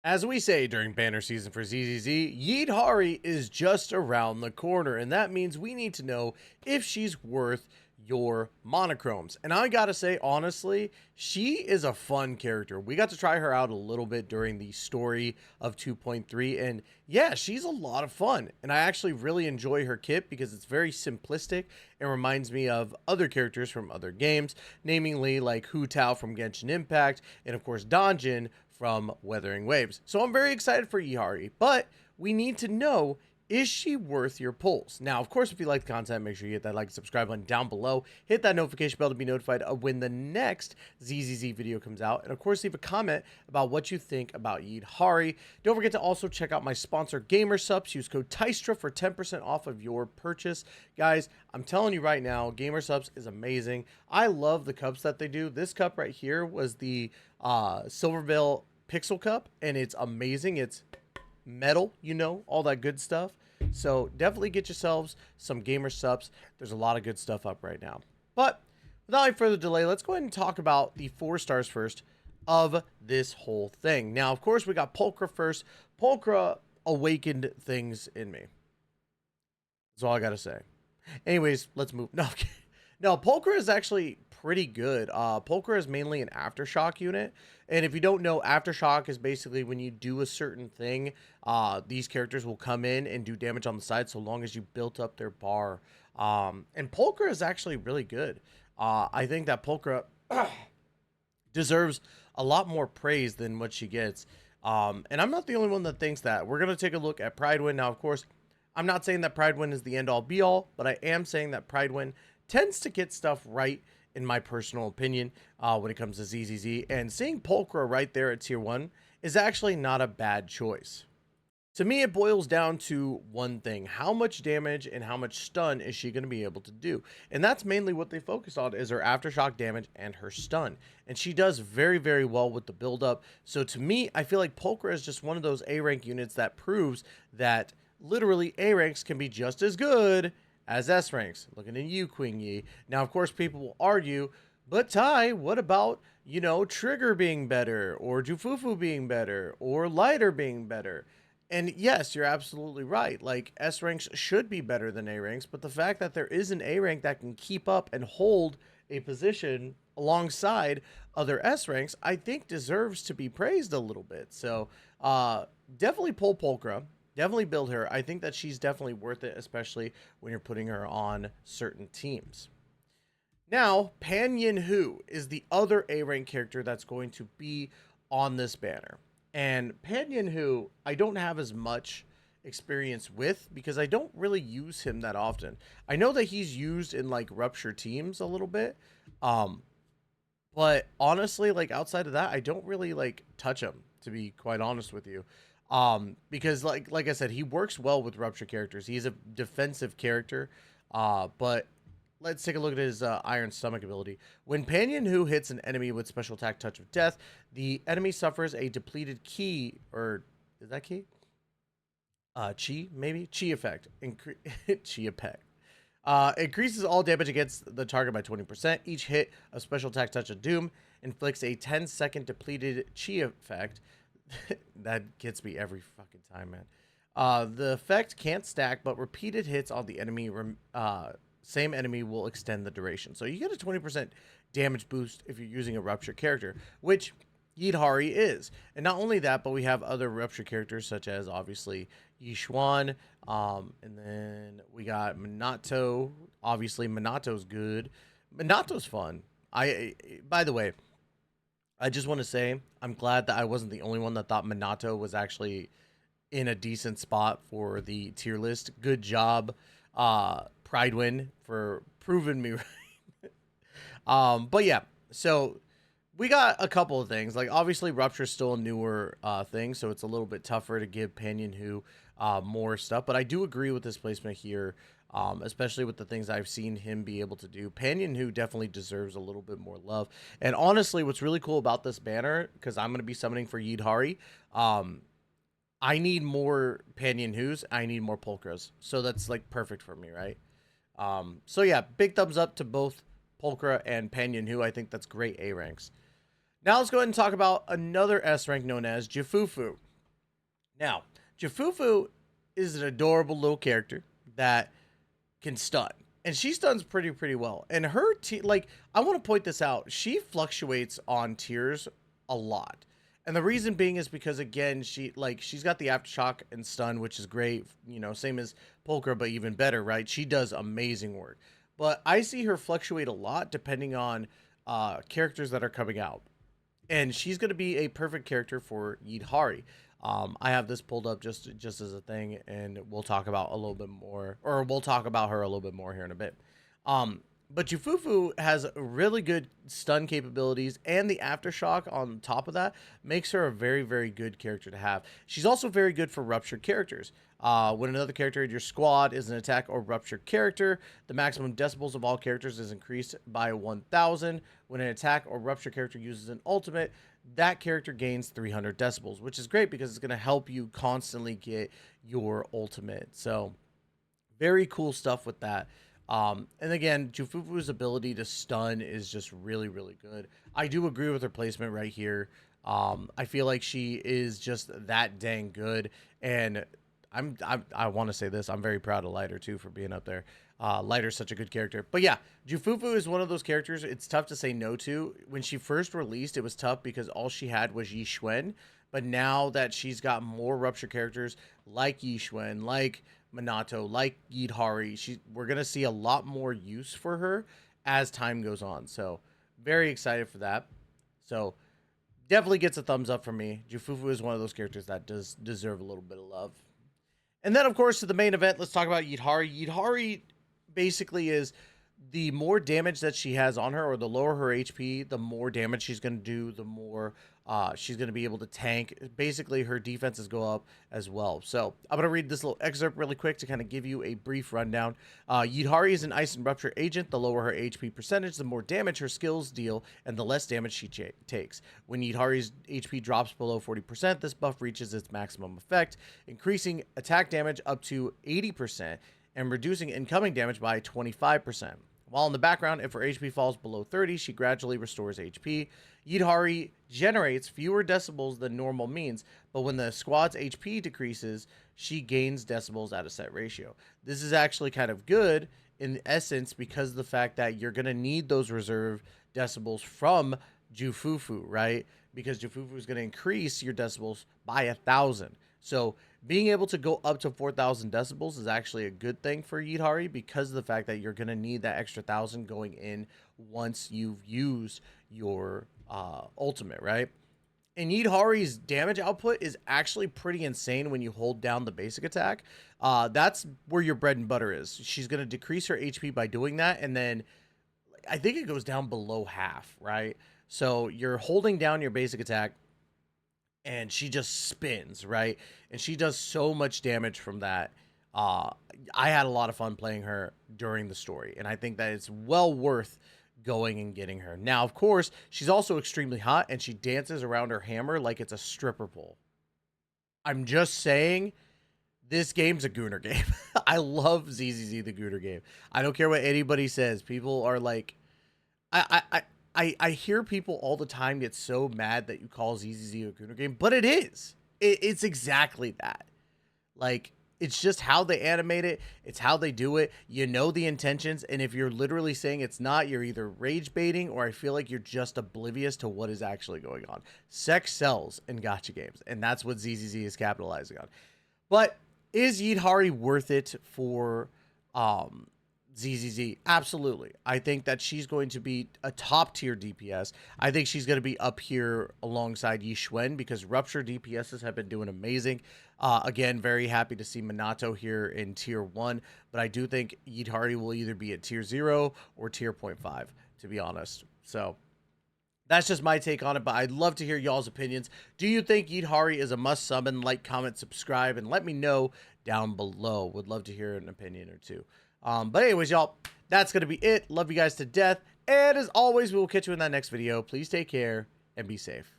As we say during banner season for ZZZ, Yidhari is just around the corner, and that means we need to know if she's worth your monochromes. And I gotta say, honestly, she is a fun character. We got to try her out a little bit during the story of 2.3, and yeah, she's a lot of fun. And I actually really enjoy her kit because it's very simplistic and reminds me of other characters from other games, namely like Hu Tao from Genshin Impact, and of course Donjin from Wuthering Waves. So I'm very excited for Yidhari, but we need to know, is she worth your pulls? Now, of course, if you like the content, make sure you hit that like and subscribe button down below. Hit that notification bell to be notified of when the next ZZZ video comes out. And of course, leave a comment about what you think about Yidhari. Don't forget to also check out my sponsor, GamerSupps. Use code TYSTRA for 10% off of your purchase. Guys, I'm telling you right now, GamerSupps is amazing. I love the cups that they do. This cup right here was the Silvervale Pixel Cup, and it's amazing. It's metal, you know, all that good stuff. So definitely get yourselves some GamerSupps. There's a lot of good stuff up right now. But without any further delay, let's go ahead and talk about the 4 stars first of this whole thing. Now, of course, we got Pulchra first. Pulchra awakened things in me. That's all I gotta say. Anyways, let's move. No, okay. No, Pulchra is actually pretty good. Pulchra is mainly an aftershock unit. And if you don't know, aftershock is basically when you do a certain thing, these characters will come in and do damage on the side so long as you built up their bar. And Pulchra is actually really good. I think that Pulchra deserves a lot more praise than what she gets. And I'm not the only one that thinks that. We're going to take a look at Pridewind. Now, of course, I'm not saying that Pridewind is the end-all be-all, but I am saying that Pridewind tends to get stuff right, in my personal opinion, when it comes to ZZZ. And seeing Pulchra right there at tier 1 is actually not a bad choice. To me, it boils down to one thing. How much damage and how much stun is she going to be able to do? And that's mainly what they focus on, is her aftershock damage and her stun. And she does very, very well with the build-up. So to me, I feel like Pulchra is just one of those A-rank units that proves that literally A-ranks can be just as good as S ranks. Looking at you, Queen Yi. Now, of course, people will argue, but Ty, what about, you know, Trigger being better, or Jufufu being better, or Lighter being better? And yes, you're absolutely right. Like, S ranks should be better than A ranks, but the fact that there is an A rank that can keep up and hold a position alongside other S ranks, I think deserves to be praised a little bit. So, definitely pull Pulchra. Definitely build her. I think that she's definitely worth it, especially when you're putting her on certain teams. Now, Pan Yin Hu is the other A-rank character that's going to be on this banner. And Pan Yin Hu, I don't have as much experience with because I don't really use him that often. I know that he's used in like Rupture teams a little bit. But honestly, like outside of that, I don't really like touch him, to be quite honest with you. Because like I said, he works well with Rupture characters. He's a defensive character, but let's take a look at his Iron Stomach ability. When Pan Yin Hu hits an enemy with special attack Touch of Death, the enemy suffers a depleted ki, or is that ki? Chi, maybe? Chi effect. Chi effect. Increases all damage against the target by 20%. Each hit of special attack Touch of Doom inflicts a 10-second depleted chi effect. That gets me every fucking time, man. The effect can't stack, but repeated hits on the enemy, same enemy will extend the duration. So you get a 20% damage boost if you're using a Rupture character, which Yidhari is. And not only that, but we have other Rupture characters such as obviously Yishuan, and then we got Minato. Obviously, Minato's good. Minato's fun. By the way, I just want to say, I'm glad that I wasn't the only one that thought Minato was actually in a decent spot for the tier list. Good job, Pridewind, for proving me right. But yeah, so we got a couple of things. Like, obviously, Rupture's still a newer thing, so it's a little bit tougher to give Pan Yin Hu more stuff. But I do agree with this placement here. Especially with the things I've seen him be able to do. Pan Yin Hu definitely deserves a little bit more love. And honestly, what's really cool about this banner, because I'm going to be summoning for Yidhari, I need more Pan Yin Hus, I need more Pulchras. So that's like perfect for me, right? So yeah, big thumbs up to both Pulchra and Pan Yin Hu. I think that's great A ranks. Now let's go ahead and talk about another S rank known as Jufufu. Now, Jafufu is an adorable little character that can stun. And she stuns pretty well. And her like, I want to point this out. She fluctuates on tiers a lot. And the reason being is because, again, she's got the aftershock and stun, which is great, you know, same as Pulchra, but even better, right? She does amazing work. But I see her fluctuate a lot depending on characters that are coming out. And she's going to be a perfect character for Yidhari. I have this pulled up just as a thing, and we'll talk about a little bit more, or we'll talk about her a little bit more here in a bit. But Jufufu has really good stun capabilities, and the aftershock on top of that makes her a very good character to have. She's also very good for ruptured characters. When another character in your squad is an attack or ruptured character, the maximum decibels of all characters is increased by 1,000. When an attack or ruptured character uses an ultimate, that character gains 300 decibels, which is great because it's going to help you constantly get your ultimate. So, very cool stuff with that. And again, Jufufu's ability to stun is just really good. I do agree with her placement right here. I feel like she is just that dang good, and I want to say this. I'm very proud of Lighter too for being up there. Lighter's such a good character. But yeah, Jufufu is one of those characters it's tough to say no to. When she first released, it was tough because all she had was Yixuan. But now that she's got more rupture characters like Yixuan, like Minato, like Yidhari, we're going to see a lot more use for her as time goes on. So very excited for that. So definitely gets a thumbs up from me. Jufufu is one of those characters that does deserve a little bit of love. And then, of course, to the main event, let's talk about Yidhari. Yidhari basically is the more damage that she has on her, or the lower her HP, the more damage she's going to do, the more she's going to be able to tank. Basically, her defenses go up as well. So I'm going to read this little excerpt really quick to kind of give you a brief rundown. Yidhari is an Ice and Rupture agent. The lower her HP percentage, the more damage her skills deal, and the less damage she takes. When Yidhari's HP drops below 40%, this buff reaches its maximum effect, increasing attack damage up to 80% and reducing incoming damage by 25%. While in the background, if her HP falls below 30, she gradually restores HP. Yidhari generates fewer decibels than normal means, but when the squad's HP decreases, she gains decibels at a set ratio. This is actually kind of good in essence because of the fact that you're going to need those reserve decibels from Jufufu, right? Because Jufufu is going to increase your decibels by 1,000. So being able to go up to 4,000 decibels is actually a good thing for Yidhari because of the fact that you're going to need that extra 1,000 going in once you've used your ultimate, right? And Yidhari's damage output is actually pretty insane when you hold down the basic attack. That's where your bread and butter is. She's going to decrease her HP by doing that, and then I think it goes down below half, right? So you're holding down your basic attack, and she just spins, right? And she does so much damage from that. I had a lot of fun playing her during the story, and I think that it's well worth going and getting her. Now, of course, she's also extremely hot, and she dances around her hammer like it's a stripper pole. I'm just saying, this game's a Gooner game. I love ZZZ, the Gooner game. I don't care what anybody says. People are like, I hear people all the time get so mad that you call ZZZ a Gooner game, but it is. It's exactly that. Like, it's just how they animate it. It's how they do it. You know the intentions, and if you're literally saying it's not, you're either rage baiting or I feel like you're just oblivious to what is actually going on. Sex sells in gacha games, and that's what ZZZ is capitalizing on. But is Yidhari worth it for ZZZ? Absolutely. I think that she's going to be a top tier DPS. I think she's going to be up here alongside Yixuan because Rupture DPSs have been doing amazing. Again, very happy to see Minato here in tier 1, but I do think Yidhari will either be at tier 0 or tier 0.5, to be honest. So that's just my take on it, but I'd love to hear y'all's opinions. Do you think Yidhari is a must summon? Like, comment, subscribe, and let me know down below. Would love to hear an opinion or two. But anyways, y'all, that's going to be it. Love you guys to death. And as always, we will catch you in that next video. Please take care and be safe.